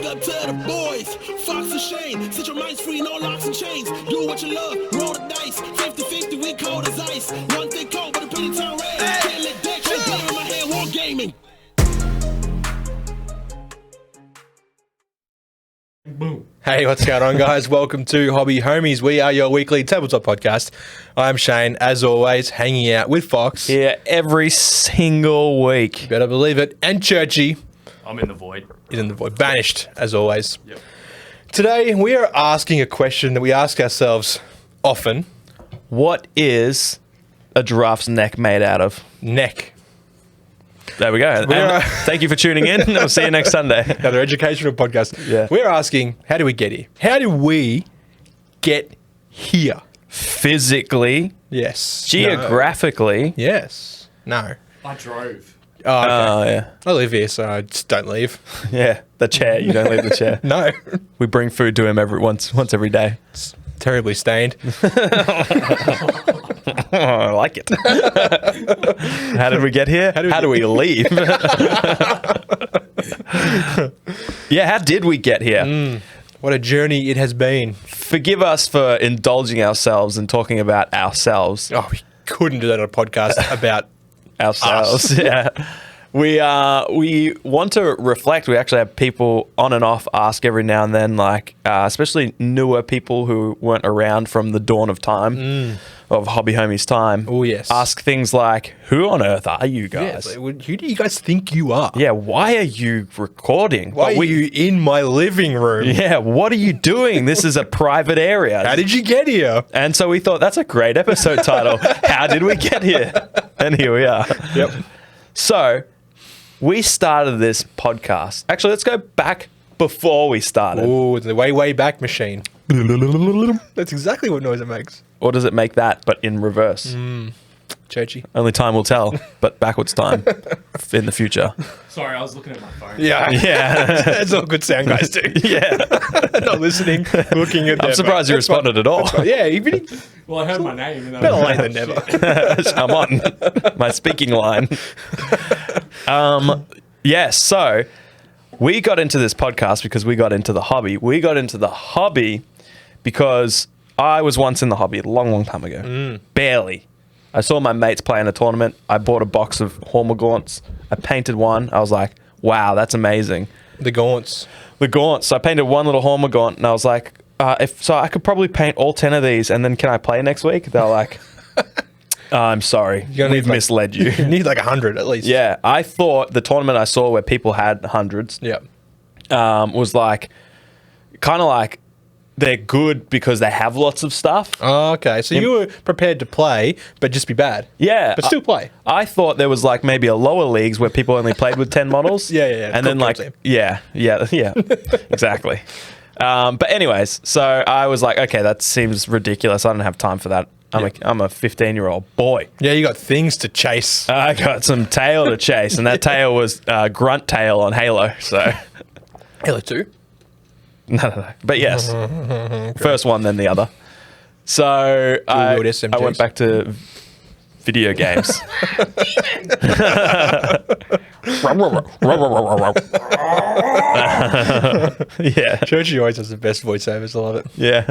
Big up to the boys, Fox and Shane. Set your minds free, no locks and chains. Do what you love, roll the dice. 50-50, we cold as ice. One thing cold, but a pretty turn red. Can't let that shit go in my head, war gaming. Boom. Hey, what's going on, guys? Welcome to Hobby Homies. We are your weekly tabletop podcast. I'm Shane, as always, hanging out with Fox. Yeah, every single week. Better believe it. And Churchy I'm in the void. is in the void, banished, as always. Yep. Today, we are asking a question that we ask ourselves often. What is a giraffe's neck made out of? Neck. There we go. And thank you for tuning in. I'll see you next Sunday. Another educational podcast. Yeah. We're asking, how do we get here? How do we get here? Physically, Yes. geographically. No. Yes. No. I drove. Oh, okay. Oh, yeah. I live here, so I just don't leave. Yeah, the chair. You don't leave the chair. No. We bring food to him once every day. It's terribly stained. Oh, I like it. How did we get here? How do we leave? Yeah, how did we get here? What a journey it has been. Forgive us for indulging ourselves and talking about ourselves. Oh, we couldn't do that on a podcast about Ourselves. Yeah. We want to reflect. We actually have people on and off ask every now and then, like especially newer people who weren't around from the dawn of time, of Hobby Homies time. Oh, yes. Ask things like, who on earth are you guys? Yeah, who do you guys think you are? Yeah, why are you recording? Why are you in my living room? Yeah, what are you doing? This is a private area. How did you get here? And so we thought that's a great episode title. How did we get here? And here we are. Yep. So we started this podcast. Actually, let's go back before we started. Oh, the way back machine. That's exactly what noise it makes. Or does it make that, but in reverse? Churchy. Only time will tell, but backwards time in the future. Sorry, I was looking at my phone. Yeah. Yeah. That's all good sound guys do. Yeah. Not listening, looking at I'm surprised you responded at all. Yeah, you really Well, I heard my name. And better late than never. I'm on my speaking line. Yes, so we got into this podcast because we got into the hobby. We got into the hobby because I was once in the hobby a long, long time ago. Barely. I saw my mates play in a tournament. I bought a box of Hormagaunts. I painted one. I was like, wow, that's amazing. The gaunts. The gaunts. So I painted one little Hormagaunt and I was like, if I could probably paint all 10 of these and then can I play next week? They're like, I'm sorry. We've misled you. You need like 100 at least. Yeah, I thought the tournament I saw where people had hundreds Yeah. was like, kind of like, they're good because they have lots of stuff. Oh, okay. So you were prepared to play, but just be bad. Yeah. But still play. I thought there was like maybe a lower leagues where people only played with 10 models. Yeah. And then like, yeah, exactly. But anyways, so I was like, okay, that seems ridiculous. I don't have time for that. I'm a 15-year-old boy. Yeah, you got things to chase. I got some tail to chase, and that tail was grunt tail on Halo. So, Halo 2. no. But yes, first one, then the other. So I went back to video games. Yeah. Churchy always has the best voiceovers. I love it. Yeah.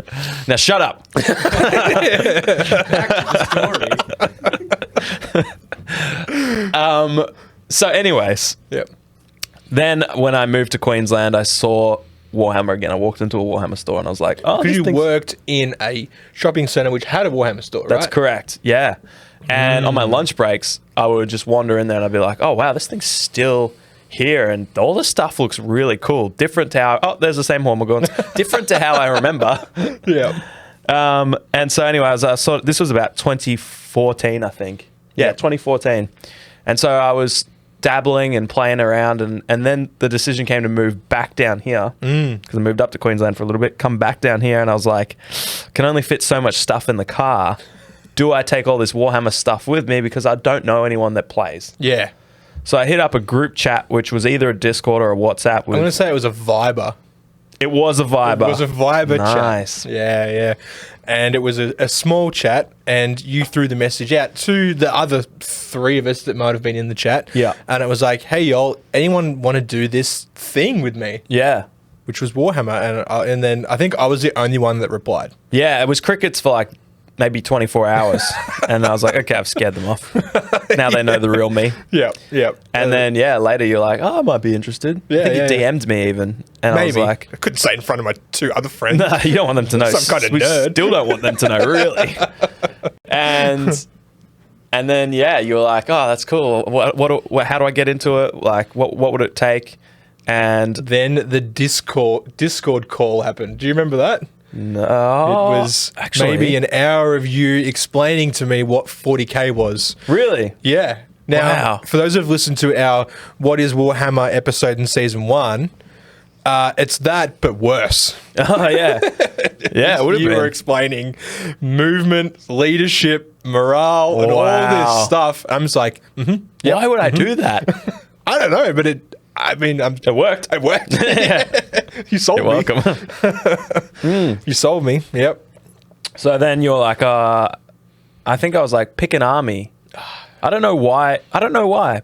Now shut up. So anyways, Yep. then when I moved to Queensland, I saw Warhammer again. I walked into a Warhammer store and I was like, oh, Because this you thing's- worked in a shopping centre which had a Warhammer store, right? That's correct. Yeah. And on my lunch breaks, I would just wander in there and I'd be like, oh, wow, this thing's still here. And all the stuff looks really cool. Different to how, there's the same Hormagaunts. Different to how I remember. Yeah. And so anyway, I saw, this was about 2014, I think. Yeah, Yep. 2014. And so I was dabbling and playing around and then the decision came to move back down here because I moved up to Queensland for a little bit, come back down here and I was like, can only fit so much stuff in the car. Do I take all this Warhammer stuff with me because I don't know anyone that plays? Yeah. So I hit up a group chat, which was either a Discord or a WhatsApp. I'm going to say it was a Viber. It was a Viber. It was a Viber Nice. chat. Yeah. And it was a small chat, and you threw the message out to the other three of us that might have been in the chat. Yeah. And it was like, hey, y'all, anyone want to do this thing with me? Yeah. which was Warhammer, and then I think I was the only one that replied. Yeah, it was crickets for like maybe 24 hours. And I was like, okay, I've scared them off. Now they know the real me. Yep. And then, later you're like, oh, I might be interested. Yeah, I think you yeah. DM'd me even. And Maybe. I was like, I couldn't say it in front of my two other friends. no, you don't want them to know. Some kind of We nerd. still don't want them to know, really. And then, you were like, oh, that's cool. What, how do I get into it? Like, what would it take? And Then the Discord call happened. Do you remember that? no, It was actually maybe an hour of you explaining to me what 40k was. Really? Yeah. Now, Wow. for those who've listened to our What is Warhammer episode in season 1, it's that, but worse. Oh, yeah. Yeah, it would have You been. were explaining movement, leadership, morale, and all Wow. this stuff. I'm just like, Why would I do that? I don't know, but it worked. It worked. You sold You're me. welcome. You sold me. Yep. So then you're like, I think I was like, pick an army. I don't know why.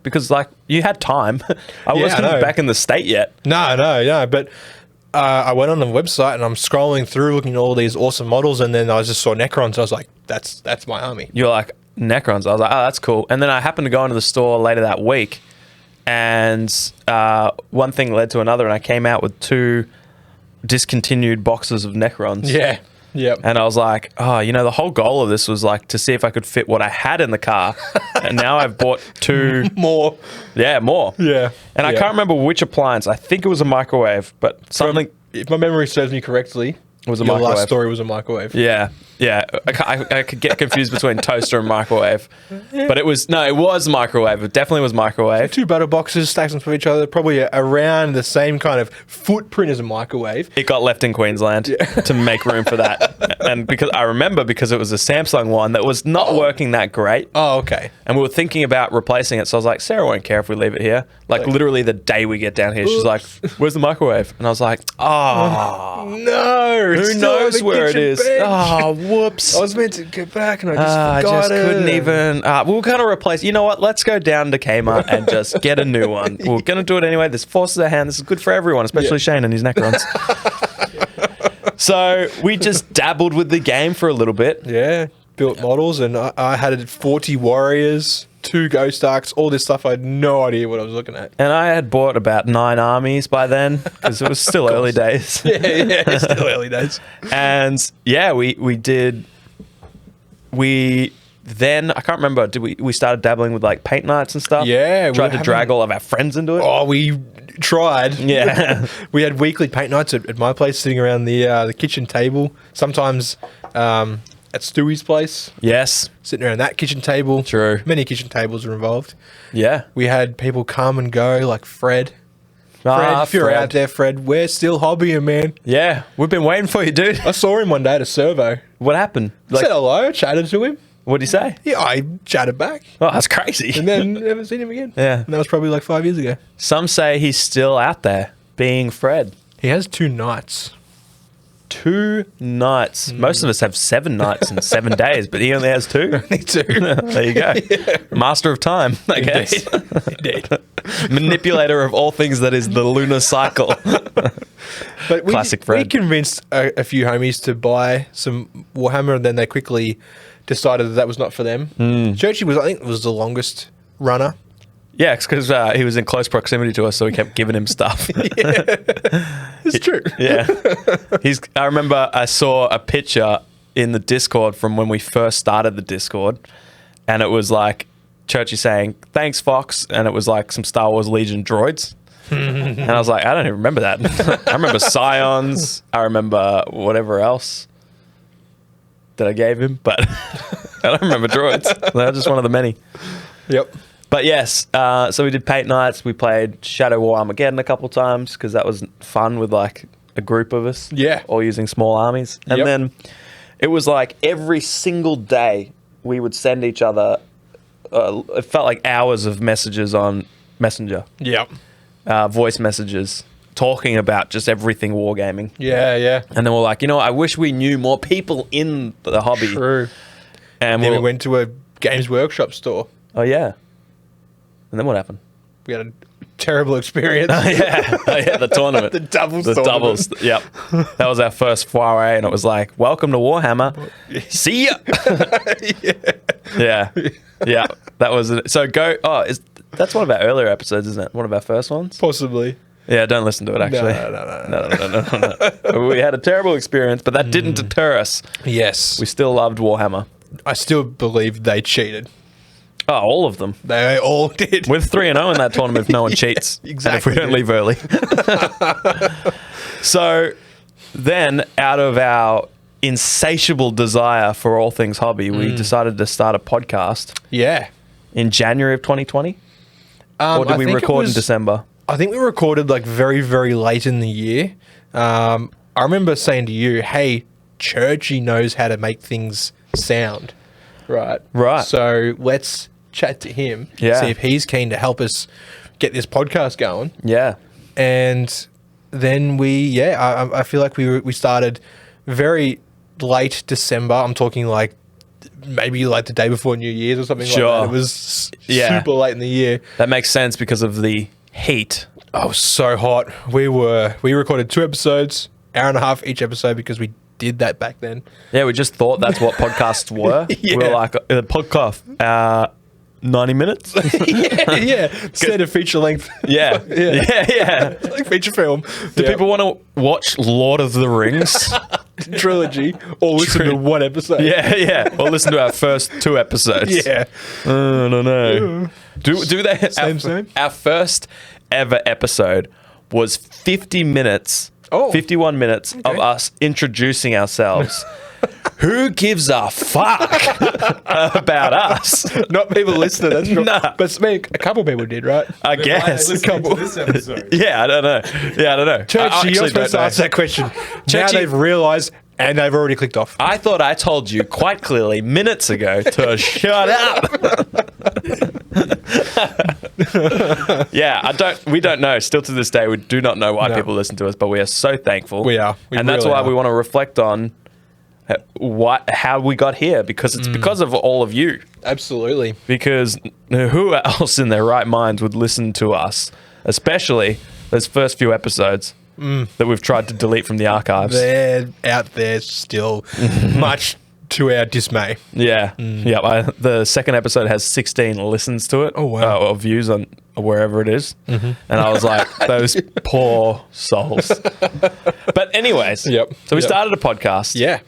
Because like you had time. I Yeah, wasn't I know. back in the state yet. No. But I went on the website and I'm scrolling through looking at all these awesome models, and then I just saw Necrons. I was like, that's my army. You're like, Necrons. I was like, oh, that's cool. And then I happened to go into the store later that week, and one thing led to another, and I came out with 2 discontinued boxes of Necrons. Yeah. Yep. And I was like, oh, the whole goal of this was like to see if I could fit what I had in the car. And now I've bought 2 More. Yeah, more. Yeah. And I Yeah. can't remember which appliance. I think it was a microwave, but something. If my memory serves me correctly, It was a your microwave. last story was a microwave. Yeah. I could get confused between toaster and microwave, but it was microwave. It definitely was microwave. 2 butter boxes stacked on top of each other, probably around the same kind of footprint as a microwave. It got left in Queensland to make room for that, and because it was a Samsung one that was not working that great. Oh, okay. And we were thinking about replacing it. So I was like, Sarah won't care if we leave it here. Like literally the day we get down here, she's like, where's the microwave? And I was like, oh, No. who knows where it is? Oh, whoops. I was meant to get back and I just I forgot just it. couldn't even. We're going to replace. You know what? Let's go down to Kmart and just get a new one. We're going to do it anyway. This forces our hand. This is good for everyone, especially Shane and his Necrons. So we just dabbled with the game for a little bit. Yeah. Built models, and I had 40 warriors, 2 ghost arcs, all this stuff. I had no idea what I was looking at. And I had bought about 9 armies by then because it was still early days. Yeah, it's still early days. And we did. We then, I can't remember, we started dabbling with like paint nights and stuff? Yeah, we Tried were to drag all of our friends into it? Oh, we tried. Yeah. We had weekly paint nights at my place, sitting around the kitchen table. Sometimes at Stewie's place, Yes. sitting around that kitchen table. True. Many kitchen tables were involved. Yeah. We had people come and go, like Fred. Fred, if you're out there, Fred, we're still hobbying, man. Yeah. We've been waiting for you, dude. I saw him one day at a servo. What happened? Said hello, chatted to him. What did he say? Yeah, I chatted back. Oh, that's crazy. And then haven't seen him again. Yeah. And that was probably like 5 years ago. Some say he's still out there being Fred. He has 2 nights. 2 nights. Most of us have 7 nights and 7 days, but he only has 2. Me too. There you go. Master of time, I guess. Indeed. Manipulator of all things that is the lunar cycle. But Classic we Fred. convinced a few homies to buy some Warhammer, and then they quickly decided that was not for them. Churchy I think, was the longest runner. Yeah, because he was in close proximity to us, so we kept giving him stuff. It's true. Yeah. I remember I saw a picture in the Discord from when we first started the Discord, and it was like Churchy saying, "Thanks, Fox," and it was like some Star Wars Legion droids. And I was like, I don't even remember that. I remember Scions. I remember whatever else that I gave him, but I don't remember droids. They're just one of the many. Yep. But yes, so we did paint nights. We played Shadow War Armageddon a couple times because that was fun with like a group of us. Yeah. All using small armies. And Yep. then it was like every single day we would send each other, it felt like hours of messages on Messenger, Yep. voice messages, talking about just everything wargaming. Yeah. And then we're like, I wish we knew more people in the hobby. True. And Then we went to a Games Workshop store. oh, yeah. And then what happened? We had a terrible experience. yeah, the tournament. The doubles The tournament. doubles. Yep. That was our first foray, and it was like, welcome to Warhammer. See ya. Yeah. That was it. So go. That's one of our earlier episodes, isn't it? One of our first ones. Possibly. Yeah, don't listen to it, actually. No. We had a terrible experience, but that didn't deter us. Yes. We still loved Warhammer. I still believe they cheated. Oh, all of them. They all did. We're 3-0 in that tournament if no one cheats. exactly. And if we don't leave early. So then, out of our insatiable desire for all things hobby, we decided to start a podcast Yeah. in January of 2020. Or did I we think it record in was- December? I think we recorded like very, very late in the year. I remember saying to you, hey, Churchy knows how to make things sound. Right. Right. So let's chat to him. Yeah. See if he's keen to help us get this podcast going. Yeah. And then I feel like we started very late December. I'm talking like maybe like the day before New Year's or something like Sure. that. It was Yeah. super late in the year. That makes sense because of the heat. Oh, so hot. We recorded 2 episodes, hour and a half each episode because we did that back then. Yeah, we just thought that's what podcasts were. Yeah. We were like, a podcast, 90 minutes? yeah. Instead of feature length. Yeah. Yeah. Like feature film. Do people want to watch Lord of the Rings? trilogy or listen to one episode? Yeah. Or listen to our first 2 episodes. Yeah. I don't know. Do they? Same. Our first ever episode was 50 minutes. Oh. 51 minutes of us introducing ourselves. Who gives a fuck about us? Not people listening, that's right. Nah. But a couple people did, right? I guess. Listen to this episode. Yeah, I don't know. Churchy, you're supposed to ask that question. Now Churchy- they've realised and they've already clicked off. I thought I told you quite clearly minutes ago to shut up. Yeah, we don't know. Still to this day, we do not know why No. people listen to us, but we are so thankful. We are. We and that's really why are. we want to reflect on how we got here, because it's because of all of you. Absolutely. Because who else in their right minds would listen to us, especially those first few episodes that we've tried to delete from the archives? They're out there still, much to our dismay. Yeah. The second episode has 16 listens to it. Oh, wow. Or views on wherever it is. And I was like, those poor souls. But anyways, Yep. So we Yep. started a podcast. Yeah.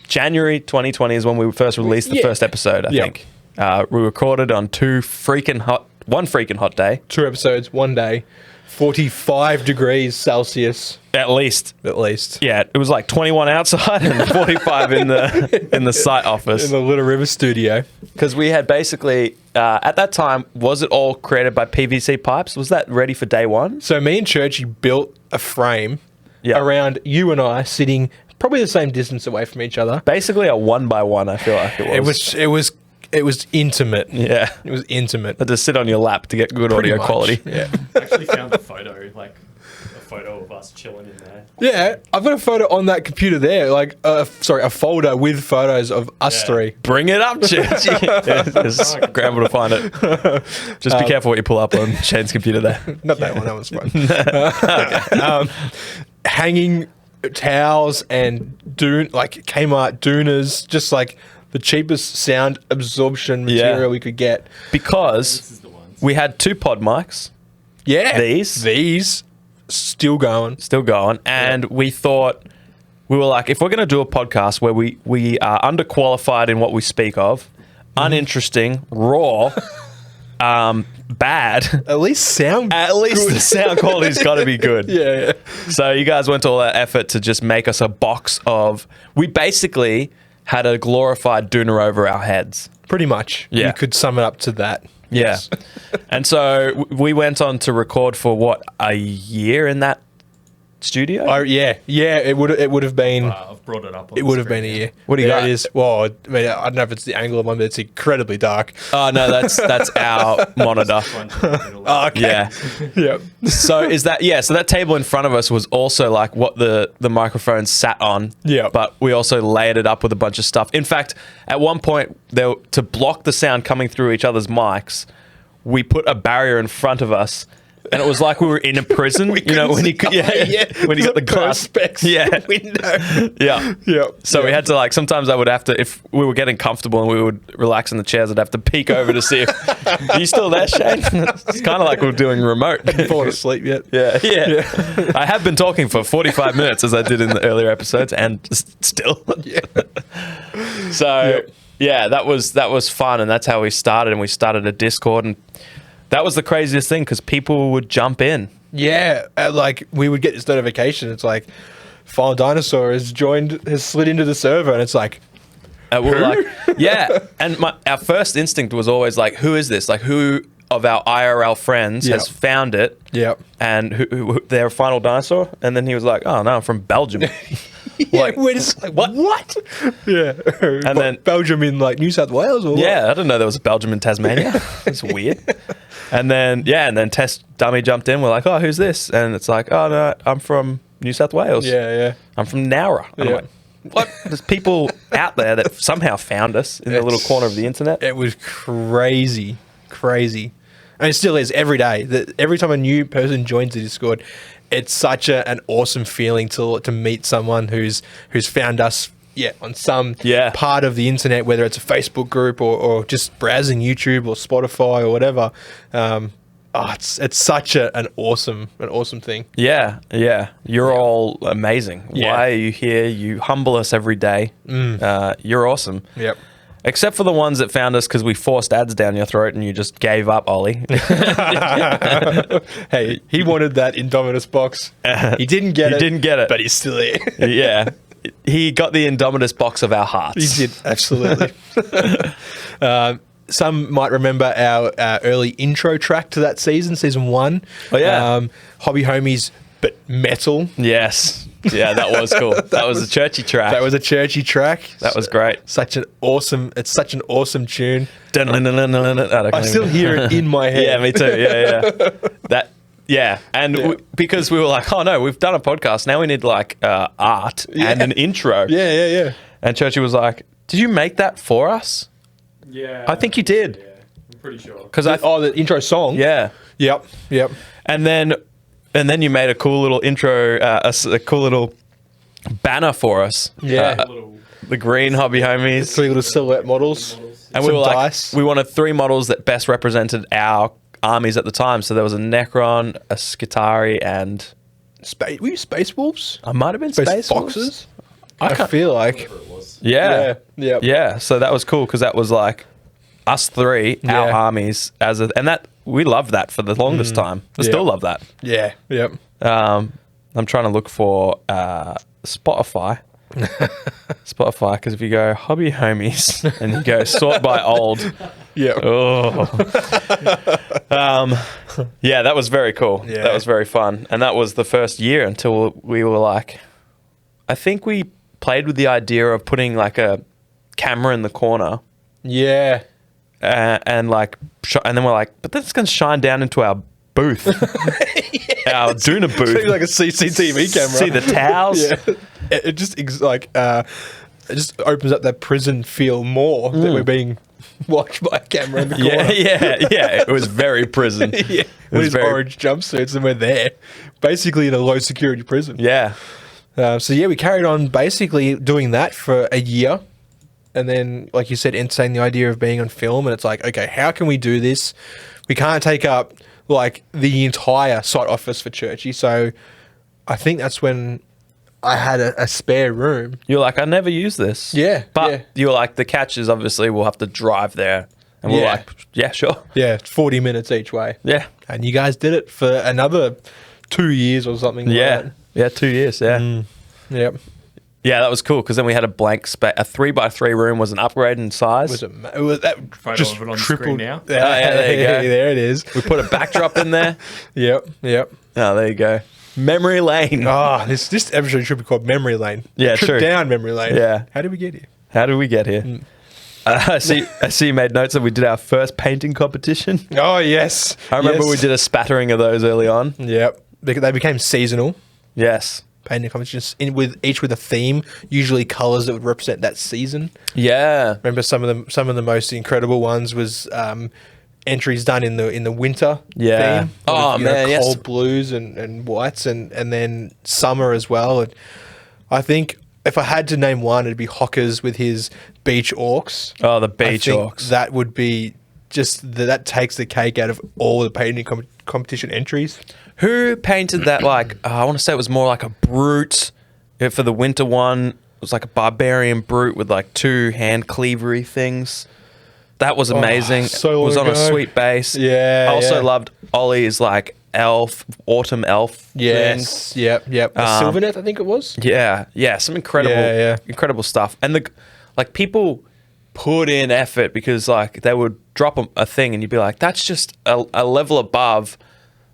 January 2020 is when we first released the Yeah. first episode, I Yep. think. We recorded on one freaking hot day, 2 episodes, 1 day, 45 degrees Celsius at least. at least. Yeah, it was like 21 outside and 45 in the site office. In the Little River studio. Because we had basically, at that time, was it all created by PVC pipes? Was that ready for day one? So me and Churchy built a frame Yeah. around you and I sitting probably the same distance away from each other. Basically a 1x1, I feel like it was. It was intimate. Yeah. It was intimate. Had to sit on your lap to get good Pretty audio much. quality. Yeah. I actually found the photo, like a photo of us chilling in there. Yeah, I've got a photo on that computer there, like, a folder with photos of us Yeah. 3. Bring it up, Churchy. Just scramble to find it. Just be careful what you pull up on Shane's computer there. Not that one, that one's fine. Hanging towels and Kmart Doonas, just like the cheapest sound absorption material Yeah. we could get. Because This is the ones. we had 2 pod mics Yeah. These? Still going. still going, and we thought, we were like, if we're going to do a podcast where we are underqualified in what we speak of, uninteresting, raw, bad, At least sound at least the sound quality's got to be good. Yeah. So you guys went to all that effort to just make us a box of. We basically had a glorified doona over our heads. Pretty much. Yeah. You could sum it up to that. Yeah. Yes. And so we went on to record for a year in that studio? Oh, yeah. Yeah, it would have been... I've brought it up. On It the would have been screen a here. year. What do you There got? it is. Well, I mean, I don't know if it's the angle of one, but it's incredibly dark. Oh no, that's our monitor. Front to the middle. Oh, okay. Yeah. Yeah. So so that table in front of us was also like what the microphone sat on. Yeah. But we also layered it up with a bunch of stuff. In fact, at one point to block the sound coming through each other's mics, we put a barrier in front of us and it was like we were in a prison. You know, when you could, when you got the glass perspex window. yeah. So we had to like, sometimes I would have to, if we were getting comfortable and we would relax in the chairs, I'd have to peek over to see if, are you still there, Shane? It's kind of like we're doing remote. Fallen asleep yet? Yeah. I have been talking for 45 minutes as I did in the earlier episodes, and still. So that was fun, and that's how we started. And we started a Discord, and that was the craziest thing because people would jump in. Yeah, like we would get this notification. It's like, Final Dinosaur has slid into the server, and it's like, we were like, and our first instinct was always like, who is this? Like, who of our IRL friends has found it? Yep. And who they're Final Dinosaur? And then he was like, oh no, I'm from Belgium. Like, we're just like, what? Yeah. And then Belgium in like New South Wales, or what? I didn't know there was a Belgium in Tasmania. It's weird. And then Test Dummy jumped in. We're like, oh, who's this? And it's like, oh no, I'm from New South Wales. Yeah. I'm from Nowra. And I'm like, what? There's people out there that somehow found us in the little corner of the internet. It was crazy. And it still is every day. Every time a new person joins the Discord, it's such an awesome feeling to meet someone who's found us on some part of the internet, whether it's a Facebook group or just browsing YouTube or Spotify or whatever. It's such an awesome thing. Yeah. You're all amazing. Yeah. Why are you here? You humble us every day. You're awesome. Yep. Except for the ones that found us because we forced ads down your throat and you just gave up, Ollie. Hey, he wanted that Indominus box. He didn't get it. But he's still here. Yeah. He got the Indominus box of our hearts. He did, absolutely. Some might remember our early intro track to that season 1. Oh, yeah. Hobby Homies, but metal. Yes. Yeah, that was cool. That was a Churchy track. That was a Churchy track. That was great. It's such an awesome tune. I still hear it in my head. Yeah, me too. Yeah. And because we were like, oh no, we've done a podcast. Now we need like art and an intro. Yeah. And Churchy was like, did you make that for us? Yeah. I think you did. Yeah, I'm pretty sure. Because the intro song. Yeah. Yep. And then you made a cool little intro, a cool little banner for us. Yeah. The green Hobby Homies. 3 little silhouette models. And we were like, we wanted 3 models that best represented our armies at the time. So there was a Necron, a Skitari, and... Were you Space Wolves? I might have been Space Foxes? Wolves. I feel like... Yeah. So that was cool because that was like us 3, our armies, and that... We loved that for the longest time. I still love that. Yeah. Yep. I'm trying to look for Spotify. Because if you go Hobby Homies and you go sort by old. Yeah. Oh. That was very cool. Yeah. That was very fun. And that was the first year until we were like, I think we played with the idea of putting like a camera in the corner. Yeah. And then we're like, but that's going to shine down into our booth, our Duna booth, like a CCTV camera. See the towels. It just it just opens up that prison feel more that we're being watched by a camera in the corner. Yeah. It was very prison. With his orange jumpsuits, and we're there, basically in a low security prison. Yeah. We carried on basically doing that for a year. And then, like you said, entertain the idea of being on film. And it's like, okay, how can we do this? We can't take up, like, the entire site office for Churchy. So I think that's when I had a spare room. You're like, I never use this. Yeah. But you were like, the catch is obviously we'll have to drive there. And we're like, yeah, sure. Yeah, it's 40 minutes each way. Yeah. And you guys did it for another 2 years or something like that. Yeah, 2 years, Yep. Yeah, that was cool because then we had a blank space. A 3x3 room was an upgrade in size. It was that Photo just of it on tripled. screen now. There you go. There it is. We put a backdrop in there. Yep. Oh, there you go. Memory lane. This episode should be called Memory Lane. Yeah, Trip true. down Memory Lane. Yeah. How did we get here? How did we get here? I see you made notes that we did our first painting competition. Oh, yes. I remember we did a spattering of those early on. Yep. They became seasonal. Yes. Painting competitions each with a theme, usually colours that would represent that season. Yeah. Remember some of the most incredible ones was entries done in the winter. Yeah. theme. Oh, With, man, yes. cold blues and whites, and then summer as well. And I think if I had to name one, it'd be Hockers with his beach orcs. Oh, the beach I think orcs. That would be just that takes the cake out of all the painting competition entries. Who painted that? Like, I want to say it was more like a brute. For the winter one, it was like a barbarian brute with like 2 hand cleavery things. That was amazing. so It was long on a ago. sweet base. Yeah, I also yeah. loved Ollie's like autumn elf thing. Yes. Yep. The Sylvanet, I think it was. Yeah, some incredible stuff. And people put in effort because like they would drop a thing and you'd be like, that's just a level above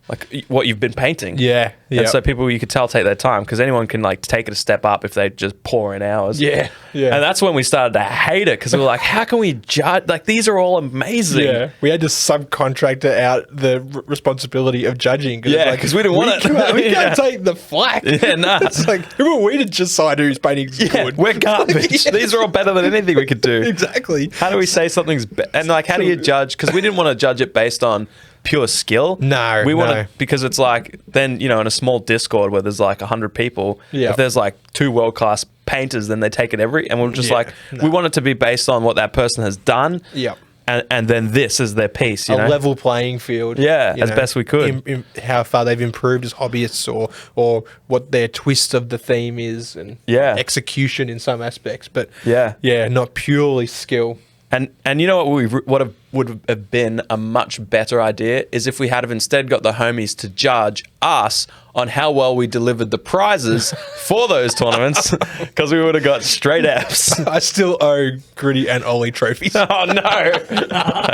like what you've been painting. Yeah. And so people, you could tell, take their time because anyone can like take it a step up if they just pour in hours. Yeah. And that's when we started to hate it because we were like, how can we judge? Like, these are all amazing. Yeah, we had to subcontractor out the responsibility of judging. Yeah, because we didn't want it. We Yeah. can't take the flack. Yeah, nah. It's like, who are we to decide who's painting's good? We're garbage. Yeah. These are all better than anything we could do. Exactly. How do we say something's and like how do you judge? Because we didn't want to judge it based on pure skill. No, we want no. to because it's like then in a small Discord where there's like 100 people. Yeah. If there's like 2 world class painters, then they take it and we're just Yeah, we want it to be based on what that person has done. Yep. And then this is their piece. A level playing field. Yeah, you as best we could. How far they've improved as hobbyists, or what their twist of the theme is, and execution in some aspects. But not purely skill. And you know what would have been a much better idea is if we had have instead got the homies to judge us on how well we delivered the prizes for those tournaments, because we would have got straight Fs. I still owe Gritty and Ollie trophies. Oh no!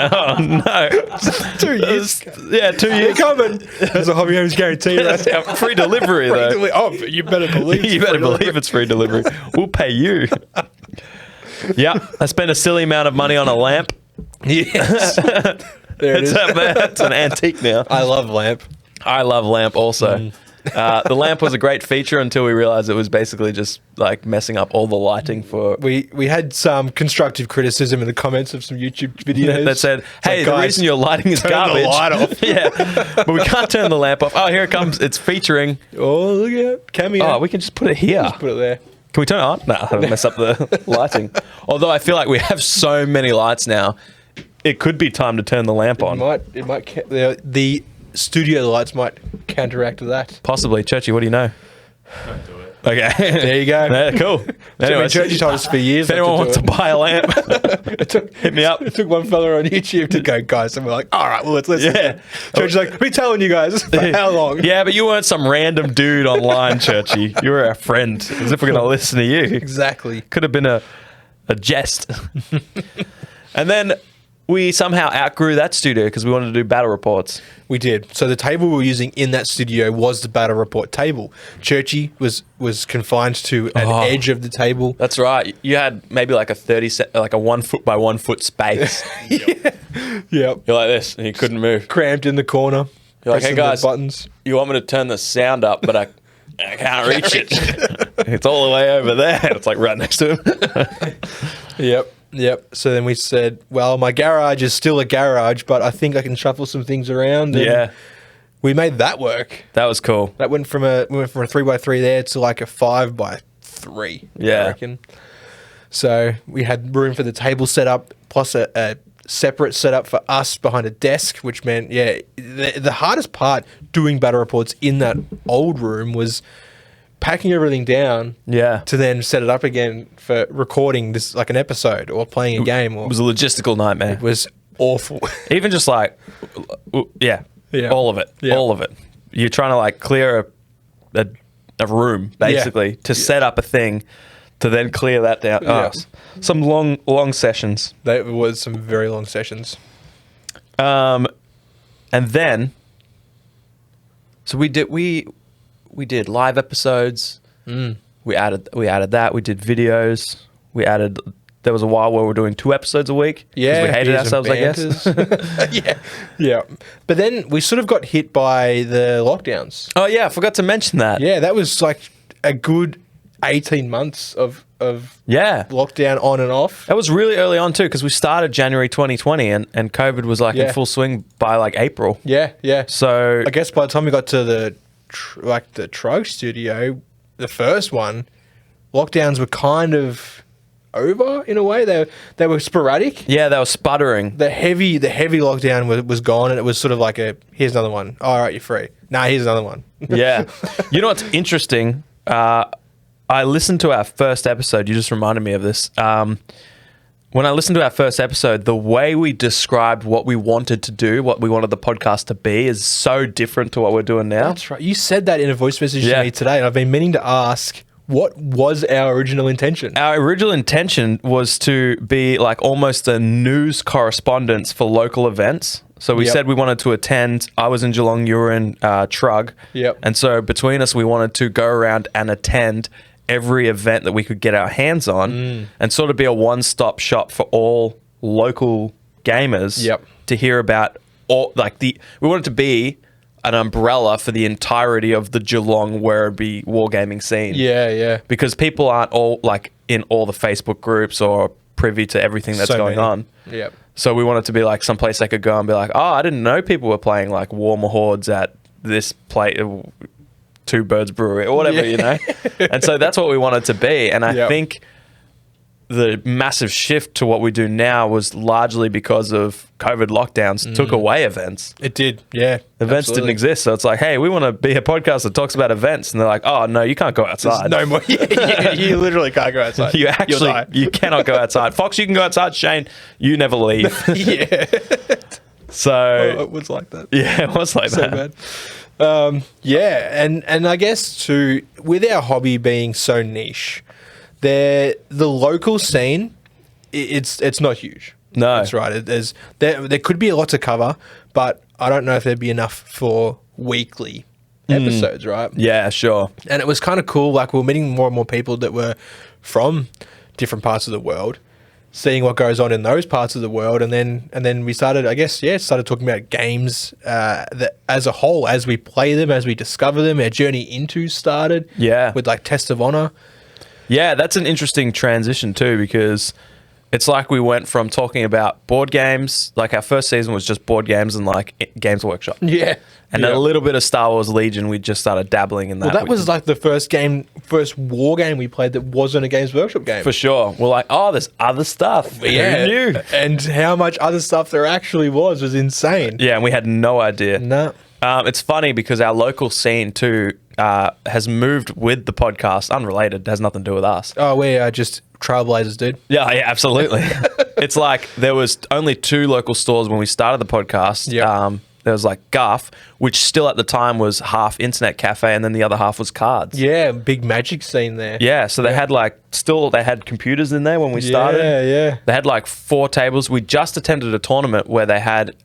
Oh no! 2 years. Yeah, 2 You're years. coming. There's a hobby homes guarantee, right? Free delivery though. Oh, but you better believe. You better believe it's free delivery. We'll pay you. Yeah, I spent a silly amount of money on a lamp. Yes. There it is. It's an antique now. I love lamp. I love lamp also. The lamp was a great feature until we realized it was basically just like messing up all the lighting for. We had some constructive criticism in the comments of some YouTube videos That said, "Hey, the guys, reason your lighting is turn garbage." the light off. Yeah, but we can't turn the lamp off. Oh, here it comes. It's featuring. Oh, look at it. Cameo. Oh, we can just put it here. Just put it there. Can we turn it on? No, that'll mess up the lighting. Although I feel like we have so many lights now, it could be time to turn the lamp on. The studio lights might counteract that. Possibly. Churchy, what do you know? Don't do it. Okay. There you go. Yeah, cool. Anyway, Churchy told us for years. if anyone wants to buy a lamp, hit me up. It took one fella on YouTube to go, guys, and we're like, all right, well, let's listen. Yeah. Churchy's like, been telling you guys for how long? Yeah, but you weren't some random dude online, Churchy. You were our friend. As if we're going to listen to you. Exactly. Could have been a jest. And then we somehow outgrew that studio because we wanted to do battle reports. We did. So the table we were using in that studio was the battle report table. Churchy was confined to an edge of the table. That's right. You had maybe like a 1 foot by 1 foot space. Yep. You're like this, and you couldn't move. Cramped in the corner. You're like, hey pressing the guys, buttons. you want me to turn the sound up, but I can't reach it. It's all the way over there. It's like right next to him. Yep. So then we said, well, my garage is still a garage, but I think I can shuffle some things around. And Yeah. we made that work. That was cool. That went from a 3x3 there to like a 5x3. Yeah. I reckon. So we had room for the table setup, plus a separate setup for us behind a desk, which meant, the hardest part doing battle reports in that old room was packing everything down to then set it up again for recording this, like an episode or playing a game. Or It was a logistical nightmare. it was awful. Even just like, all of it. Yeah. All of it. You're trying to like clear a room, basically, to set up a thing, to then clear that down. Yeah. Some long sessions. That was some very long sessions. And then, so we did live episodes. We added that. We did videos. There was a while where we were doing 2 episodes a week. 'Cause we hated beers and ourselves, I guess. Yeah. But then we sort of got hit by the lockdowns. Oh yeah, I forgot to mention that. Yeah, that was like a good 18 months of Yeah. lockdown on and off. That was really early on too, because we started January 2020 and COVID was like in Yeah. full swing by like April. Yeah, yeah. So I guess by the time we got to the Trug studio, the first one, lockdowns were kind of over in a way. They were sporadic. yeah, they were sputtering. The heavy lockdown was gone, and it was sort of like here's another one. Oh, all right, you're free. Nah, here's another one. Yeah. You know what's interesting? I listened to our first episode. You just reminded me of this. When I listened to our first episode, the way we described what we wanted to do, what we wanted the podcast to be, is so different to what we're doing now. That's right. You said that in a voice message Yeah. to me today, and I've been meaning to ask, what was our original intention? Our original intention was to be like almost a news correspondence for local events. So we Yep. said we wanted to attend. I was in Geelong, you were in Trug. Yep. And so between us, we wanted to go around and attend every event that we could get our hands on and sort of be a one-stop shop for all local gamers Yep. to hear about all we wanted to be an umbrella for the entirety of the Geelong Werribee wargaming scene. Yeah, yeah. Because people aren't all like in all the Facebook groups or privy to everything that's So going many. on. Yep. So we wanted to be like someplace they could go and be like, oh, I didn't know people were playing like Warmer Hordes at this Two Birds Brewery or whatever, you know? And so that's what we wanted to be. And I Yep. think the massive shift to what we do now was largely because of COVID lockdowns took away events. It did, yeah. Events didn't exist. So it's like, hey, we want to be a podcast that talks about events. And they're like, oh, no, you can't go outside. No more. You literally can't go outside. You You'll actually, die. you cannot go outside. Fox, you can go outside. Shane, you never leave. Yeah. So, It was like that. yeah, it was like So that. bad. Yeah, and I guess too, with our hobby being so niche, the local scene, it's not huge. No. That's right. There could be a lot to cover, but I don't know if there'd be enough for weekly episodes, right? Yeah, sure. And it was kind of cool. Like, we were meeting more and more people that were from different parts of the world, seeing what goes on in those parts of the world, and then we started, I guess, started talking about games that as a whole, as we play them, as we discover them. Our journey into started, Yeah. with like Test of Honor. Yeah, that's an interesting transition too, because it's like we went from talking about board games, like our first season was just board games and like Games Workshop. Yeah, And yeah. a little bit of Star Wars Legion, we just started dabbling in that. Well, that was like the first war game we played that wasn't a Games Workshop game. for sure. We're like, oh, there's other stuff. Yeah, Who knew? and how much other stuff there actually was insane. Yeah, and we had no idea. No. It's funny because our local scene too has moved with the podcast, unrelated, has nothing to do with us. Oh, we are just trailblazers, dude. Yeah, absolutely. It's like there was only 2 local stores when we started the podcast. Yep. There was like Guff, which still at the time was half internet cafe, and then the other half was cards. Yeah, big Magic scene there. Yeah, so they had they had computers in there when we started. Yeah. They had like 4 tables. We just attended a tournament where they had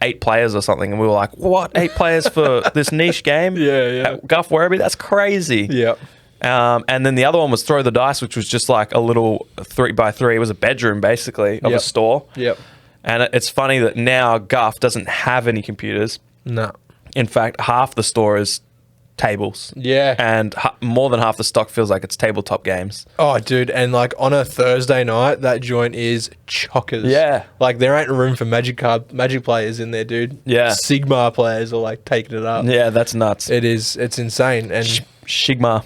8 players or something, and we were like, what, 8 players for this niche game? Yeah. At Guff Werribee? That's crazy. Yep. And then the other one was Throw the Dice, which was just like a little 3x3. It was a bedroom, basically, of a Yep. store. Yep. And it's funny that now Guff doesn't have any computers. No. In fact, half the store is tables. Yeah. And more than half the stock feels like it's tabletop games. Oh, dude, and like on a Thursday night, that joint is chockers. Yeah. Like there ain't room for Magic players in there, dude. Yeah. Sigma players are like taking it up. Yeah, that's nuts. It's insane. And Shigma.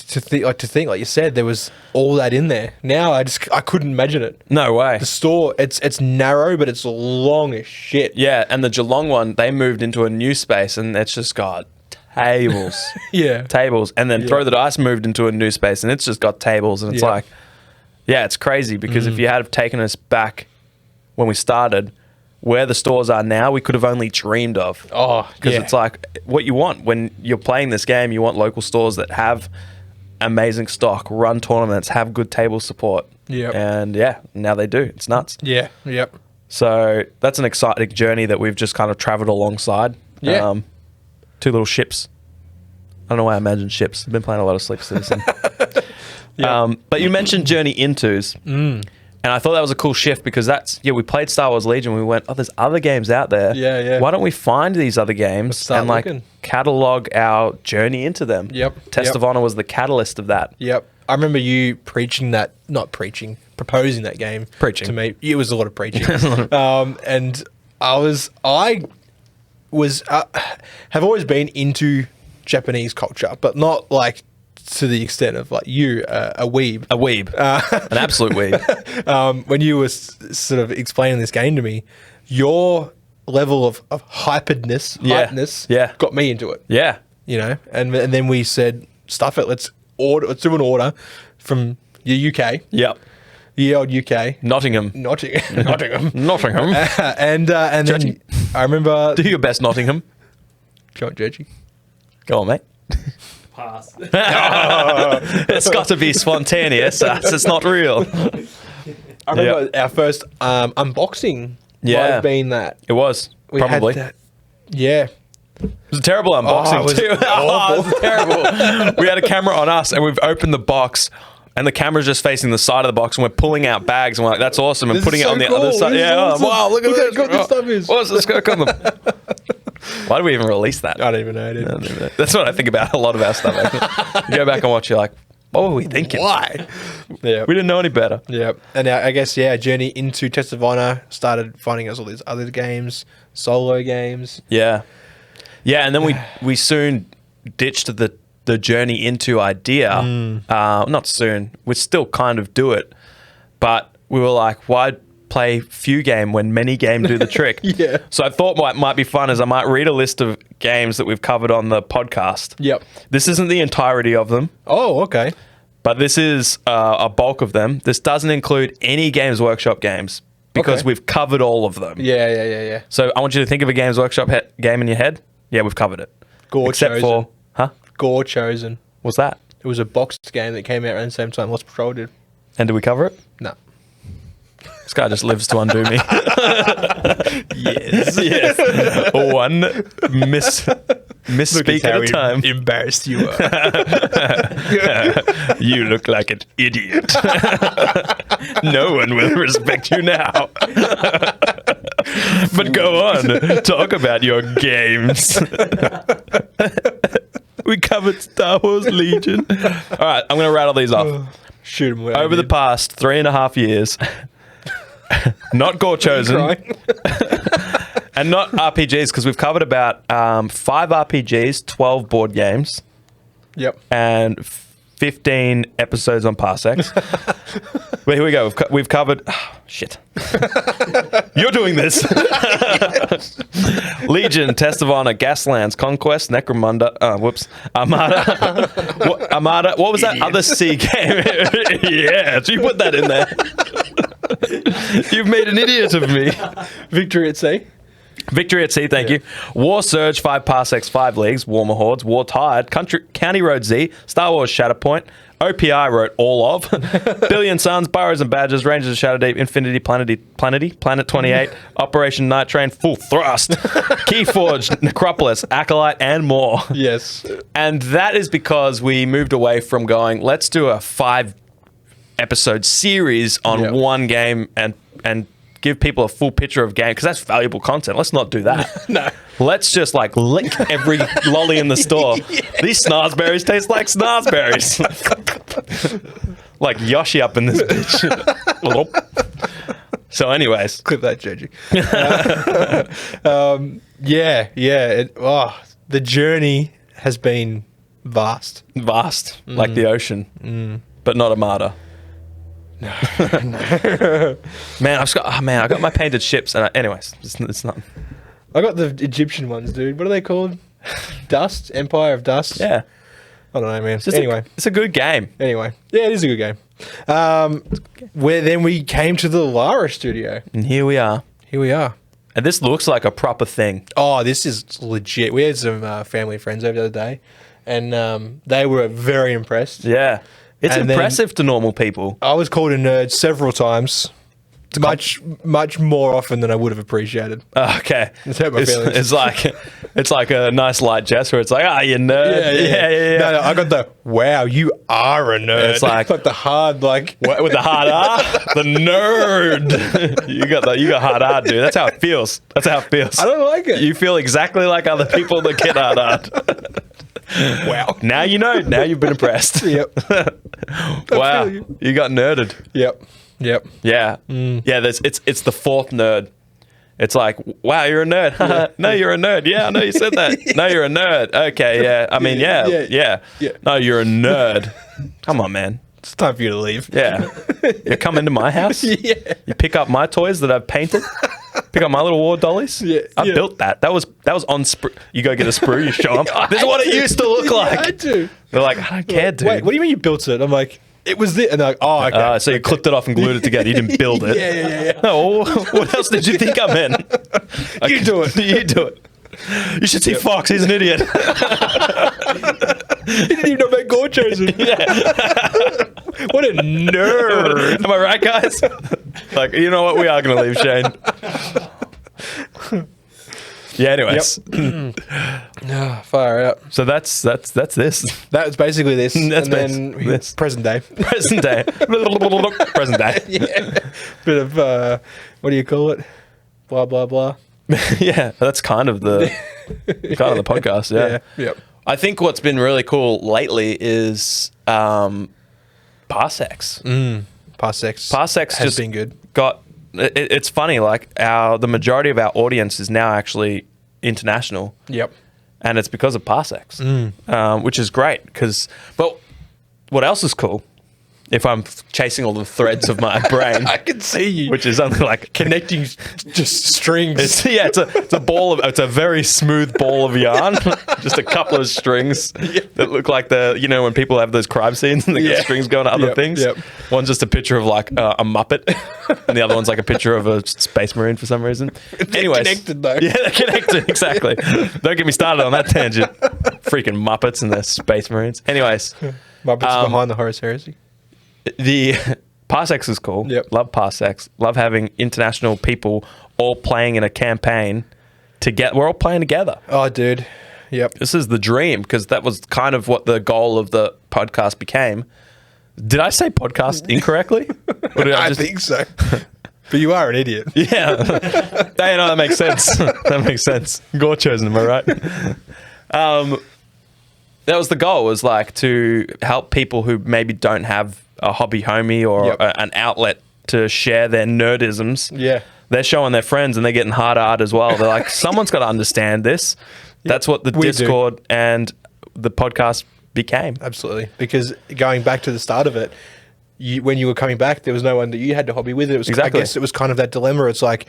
to think, like you said, there was all that in there. Now I couldn't imagine it. No way. The store, it's narrow, but it's long as shit. Yeah, and the Geelong one, they moved into a new space, and it's just got tables. Yeah. Tables. And then Yeah. Throw the Dice moved into a new space, and it's just got tables. And it's Yeah. like, yeah, it's crazy because if you had taken us back when we started, where the stores are now, we could have only dreamed of. Oh, Because yeah. it's like what you want when you're playing this game. You want local stores that have amazing stock, run tournaments, have good table support. Yep. And yeah, now they do. It's nuts. Yeah. Yep. So that's an exciting journey that we've just kind of traveled alongside. Yeah. 2 little ships. I don't know why I imagine ships. I've been playing a lot of Sleep Citizen. But you mentioned Journey Intos. And I thought that was a cool shift because we played Star Wars Legion. We went, oh, there's other games out there. Yeah, yeah. Why don't we find these other games Let's start and like looking. catalog our journey into them. Yep, Test yep. of Honor was the catalyst of that. Yep. I remember you proposing that game. Preaching. To me. It was a lot of preaching. And I was have always been into Japanese culture, but not like to the extent of like you, a weeb. A weeb. An absolute weeb. When you were sort of explaining this game to me, your level of hypedness got me into it. Yeah. You know, and then we said, stuff it. Let's do an order from your UK. Yep. The old UK. Nottingham. Nottingham. And then Churchy. I remember. Do your best, Nottingham. Go on, Churchy. Go on, mate. Pass. It's got to be spontaneous. It's not real. I remember our first unboxing might have been that. It was. We Probably. had that. Yeah. It was a terrible unboxing it was too. awful. It was terrible. We had a camera on us and we've opened the box and the camera's just facing the side of the box and we're pulling out bags and we're like, that's awesome. And This putting is it on so the other cool. side. This is Yeah. awesome. Wow, look Look at how good this stuff is. What's this going to Why do we even release that? I don't even know, dude. That's what I think about a lot of our stuff. Actually. You go back and watch, you're like, what were we thinking? Why? Yeah. We didn't know any better. Yeah. And I guess, our journey into Test of Honor started finding us all these other games, solo games. Yeah. Yeah, and then we soon ditched the journey into idea. Not soon. We still kind of do it. But we were like, why play few game when many game do the trick? Yeah. So I thought what might be fun is I might read a list of games that we've covered on the podcast. Yep. This isn't the entirety of them, Oh, okay. but this is a bulk of them. This doesn't include any Games Workshop games because Okay. we've covered all of them. Yeah. So I want you to think of a Games Workshop game in your head. Yeah, we've covered it. Gore Except Chosen. for, Gore Chosen. what's that? It was a boxed game that came out around the same time Lost Patrol did. And did we cover it? No. This guy just lives to undo me. Yes. Yes. One misspeak at a time. Embarrassed you are. You look like an idiot. No one will respect you now. But go on, talk about your games. We covered Star Wars Legion. All right, I'm going to rattle these off. Shoot him. Over the past 3.5 years, not Gore Chosen, and not RPGs, because we've covered about 5 RPGs, 12 board games, Yep. and 15 episodes on Parsecs. But here we go. We've covered... Oh, shit. You're doing this. Legion, Test of Honor, Gaslands, Conquest, Necromunda... Armada. Armada. What was that other C game? Yeah, you put that in there. You've made an idiot of me. Victory at Sea. Victory at Sea, thank you. War Surge, 5 Parsecs, 5 Leagues, Warmer Hordes, War Tide, County Road Z, Star Wars Shatterpoint, OPI wrote all of, Billion Suns, Burrows and Badgers, Rangers of Shadow Deep, Infinity, Planet 28, Operation Night Train, Full Thrust, Keyforge, Necropolis, Acolyte, and more. Yes. And that is because we moved away from going, let's do a 5-episode series on one game and give people a full picture of game, because that's valuable content. Let's not do that. No. Let's just like lick every lolly in the store. These snarberries taste like snarberries. Like Yoshi up in this bitch. So anyways. Clip that, Churchy. The journey has been vast. Vast, like the ocean, but not Armada. No. Man, I got my painted ships, and anyways, it's not. I got the Egyptian ones, dude. What are they called? Dust? Empire of Dust? Yeah. I don't know, man. It's a good game. Anyway. Yeah, it is a good game. Where then we came to the Lara studio. And here we are. Here we are. And this looks like a proper thing. Oh, this is legit. We had some family friends over the other day, and they were very impressed. Yeah. It's And then- impressive to normal people. I was called a nerd several times. much more often than I would have appreciated. Okay. It's hurt my feelings. It's like a nice light gesture. It's like, you nerd. Yeah. No, I got the wow, you are a nerd. It's like the hard, like with the hard R, the nerd. you got hard R, dude. That's how it feels. I don't like it. You feel exactly like other people that get hard R. Wow. Now you know. Now you've been impressed. Yep. Wow. feel You got nerded. Yep. Yeah. Yeah. It's the fourth nerd. It's like, wow, you're a nerd. No, you're a nerd. Yeah, I know you said that. No, you're a nerd. Okay, yeah. I mean, yeah. No, you're a nerd. Come on, man. It's time for you to leave. Yeah. You come into my house. Yeah. You pick up my toys that I've painted. Pick up my little war dollies. Yeah. I built that. That was on sprue. You go get a sprue. You show them. This is what it used to look like. I do. They're like, I don't care, dude. Wait, what do you mean you built it? I'm like, it was this. And they're like, oh, okay. So you clipped it off and glued it together. You didn't build it. Yeah. No, what else did you think I meant? You do it. You do it. You should see Fox. He's an idiot. He didn't even know about gore chosen. What a nerd. Am I right, guys? Like, you know what? We are going to leave Shane. Yeah, anyways. Far out. So that's this. That was basically this. That's and then this. present day. Present day. Present day. Yeah. Bit of, what do you call it? Blah, blah, blah. Yeah, that's kind of the podcast. Yeah. Yep. I think what's been really cool lately is Parsecs. Parsecs has just been good. It's funny, like the majority of our audience is now actually international. Yep. And it's because of Parsecs, which is great. But what else is cool? If I'm chasing all the threads of my brain, I can see you. which is something like Connecting just strings. It's a very smooth ball of yarn, just a couple of strings that look like when people have those crime scenes and they get strings going to other things. Yep. One's just a picture of like a Muppet, and the other one's like a picture of a space marine for some reason. Anyways, connected though. Yeah, they're connected exactly. Don't get me started on that tangent. Freaking Muppets and their space marines. Anyways, Muppets behind the Horus Heresy. the Parsecs is cool. Yep. Love Parsecs. Love having international people all playing in a campaign together. We're all playing together. Oh, dude. Yep. This is the dream because that was kind of what the goal of the podcast became. Did I say podcast incorrectly? Or did I think so. But you are an idiot. Yeah. That makes sense. That makes sense. Gore chosen, am I right? That was the goal, was like to help people who maybe don't have a hobby homie or an outlet to share their nerdisms. Yeah. They're showing their friends and they're getting hard as well. They're like, someone's got to understand this. That's what the Discord and the podcast became. Absolutely. Because going back to the start of it, when you were coming back, there was no one that you had to hobby with. It was, Exactly. I guess it was kind of that dilemma. It's like,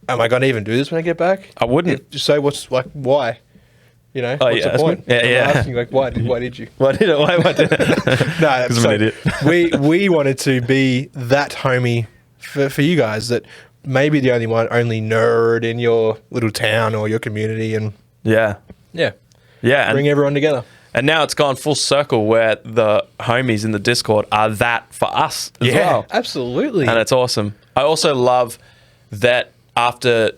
am I going to even do this when I get back? I wouldn't. So what's like, why? You know, what's the that's point? Yeah, I'm asking, like, why did you? Why did it? Why did it? No, Because I'm an idiot. we wanted to be that homie for you guys, that maybe the only nerd in your little town or your community, and Yeah. And bring everyone together. And now it's gone full circle where the homies in the Discord are that for us as well. Absolutely. And it's awesome. I also love that after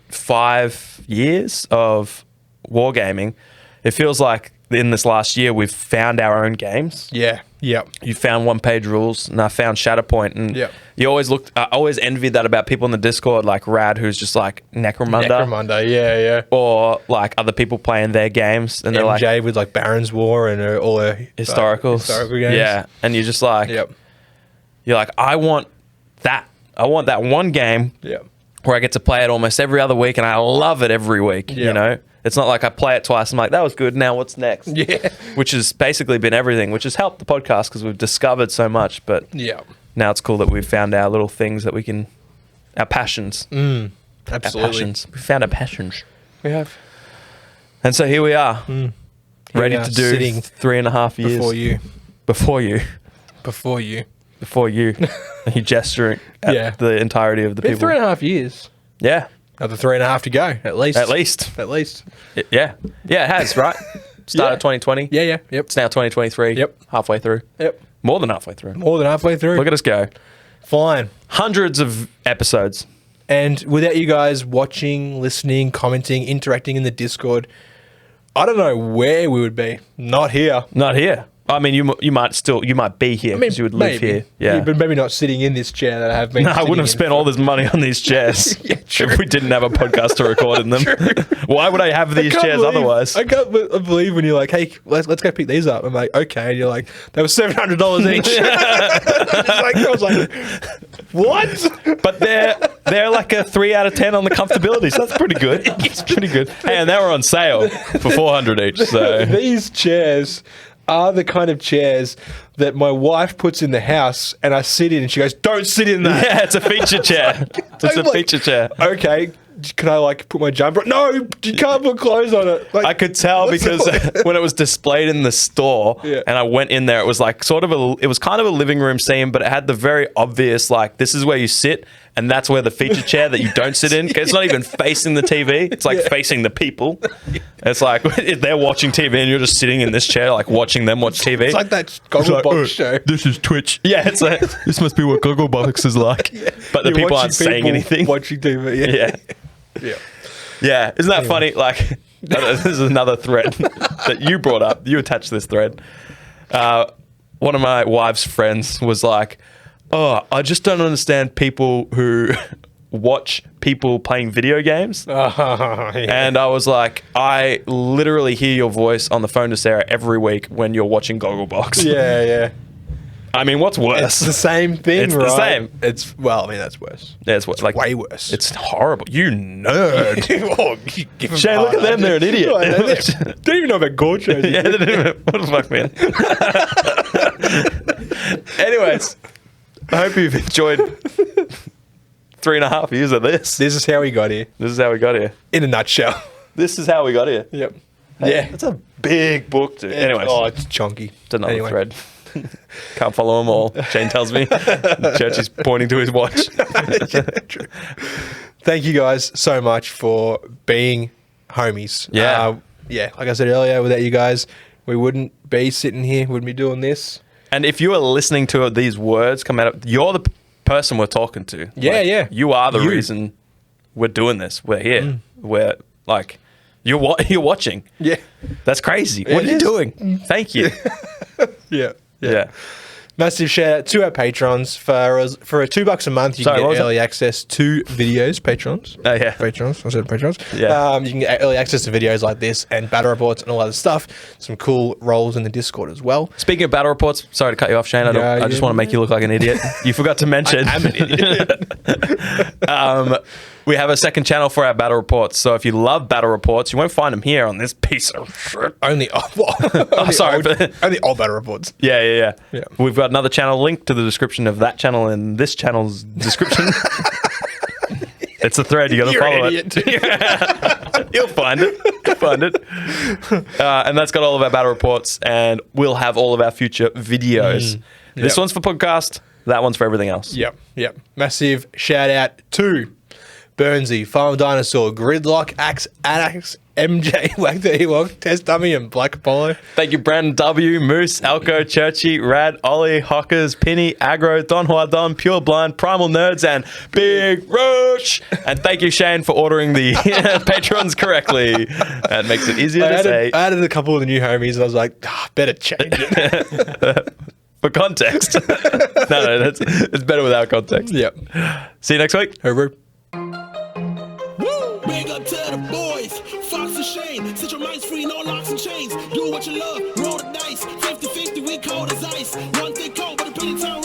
5 years of wargaming, it feels like in this last year we've found our own games. Yeah. Yep. You found one-page rules, and I found Shatterpoint, and you I always envied that about people in the Discord, like Rad, who's just like Necromunda, yeah. or like other people playing their games, and they're like MJ with like Baron's War and all her historical games. Yeah, and you're just like, you're like, I want that one game where I get to play it almost every other week, and I love it every week. You know, it's not like I play it twice. I'm like, that was good. Now what's next? Yeah, which has basically been everything, which has helped the podcast because we've discovered so much. But now it's cool that we've found our little things that we can, our passions. Absolutely, our passions. We found our passions. We have, and so here we are, ready to do sitting 3.5 years before you. You're gesturing at the entirety of the been people. 3.5 years. Yeah. Another 3.5 to go, at least. At least. Yeah, it has, right? Started 2020. Yeah. Yep. It's now 2023. Yep. Halfway through. Yep. More than halfway through. More than halfway through. Look at us go. flying. Hundreds of episodes. And without you guys watching, listening, commenting, interacting in the Discord, I don't know where we would be. Not here. Not here. I mean, you might be here because you would live here. Yeah. But maybe not sitting in this chair that I have been. No, I wouldn't have spent all this money on these chairs if we didn't have a podcast to record in them. Why would I have these chairs otherwise? I can't believe when you're like, hey, let's go pick these up. I'm like, okay. And you're like, they were $700 each. I was like, what? But they're like a 3 out of 10 on the comfortability, so that's pretty good. It's pretty good. Hey, and they were on sale for $400 each. So these chairs are the kind of chairs that my wife puts in the house and I sit in and she goes, don't sit in that. Yeah, it's a feature chair. It's a feature chair. Okay, can I like put my jumper on? No, you can't put clothes on it. Like, I could tell because when it was displayed in the store and I went in there, it was like it was kind of a living room scene, but it had the very obvious, like, this is where you sit and that's where the feature chair that you don't sit in, it's not even facing the TV. It's like facing the people. It's like if they're watching TV and you're just sitting in this chair, like watching them watch TV. It's like that Gogglebox show. This is Twitch. Yeah, it's like, this must be what Gogglebox is like. But the people aren't saying anything. Watching TV, Yeah. Isn't that funny? Like, this is another thread that you brought up. You attached this thread. One of my wife's friends was like, oh, I just don't understand people who watch people playing video games. And I was like, I literally hear your voice on the phone to Sarah every week when you're watching Gogglebox. Yeah. I mean, what's worse? It's the same thing, It's right? the same. Well, I mean, that's worse. Yeah, it's like way worse. It's horrible. You nerd. Give 'em Shane, look at them. They're an idiot. Don't even know about Gorge shows. Yeah, they didn't. What the fuck, man? Anyways, I hope you've enjoyed 3.5 years of this. This is how we got here. This is how we got here. In a nutshell. This is how we got here. Yep. Hey, it's a big book, dude. Anyways, it's chunky. it's another thread. Can't follow them all. Shane tells me. Churchy's pointing to his watch. True. Thank you guys so much for being homies. Yeah. Like I said earlier, without you guys, we wouldn't be sitting here, wouldn't be doing this. And if you are listening to these words come out, you're the person we're talking to. Yeah. You are the reason we're doing this. We're here. We're like, you're watching. Yeah. That's crazy. What are you doing? Thank you. Yeah. Massive shout out to our patrons for $2 a month. You can get early access to videos. Patrons. Oh yeah, patrons. I said patrons. Yeah. You can get early access to videos like this and battle reports and all other stuff. Some cool roles in the Discord as well. Speaking of battle reports, sorry to cut you off, Shane. I just want to make you look like an idiot. You forgot to mention. I'm an idiot. We have a second channel for our battle reports. So if you love battle reports, you won't find them here on this piece of shit. Only old battle reports. Yeah. We've got another channel linked to the description of that channel in this channel's description. It's a thread. You got to follow it. You'll find it. And that's got all of our battle reports, and we'll have all of our future videos. This one's for podcast. That one's for everything else. Yep. Massive shout out to Burnsy, Farm Dinosaur, Gridlock, Axe, Anax, MJ, Whack the Ewok, Test Dummy, and Black Apollo. Thank you, Brandon W, Moose, Elko, Churchy, Rad, Ollie, Hockers, Penny, Aggro, Don Huadon, Pure Blind, Primal Nerds, and Big Roach. And thank you, Shane, for ordering the patrons correctly. That makes it easier to say. I added a couple of the new homies, and I was like, better change it. For context. No, it's better without context. Yep. See you next week. Over. Big up to the boys, Fox and Shane. Set your minds free, no locks and chains. Do what you love, roll the dice. 50-50, we cold as ice. One thing cold, but a penny town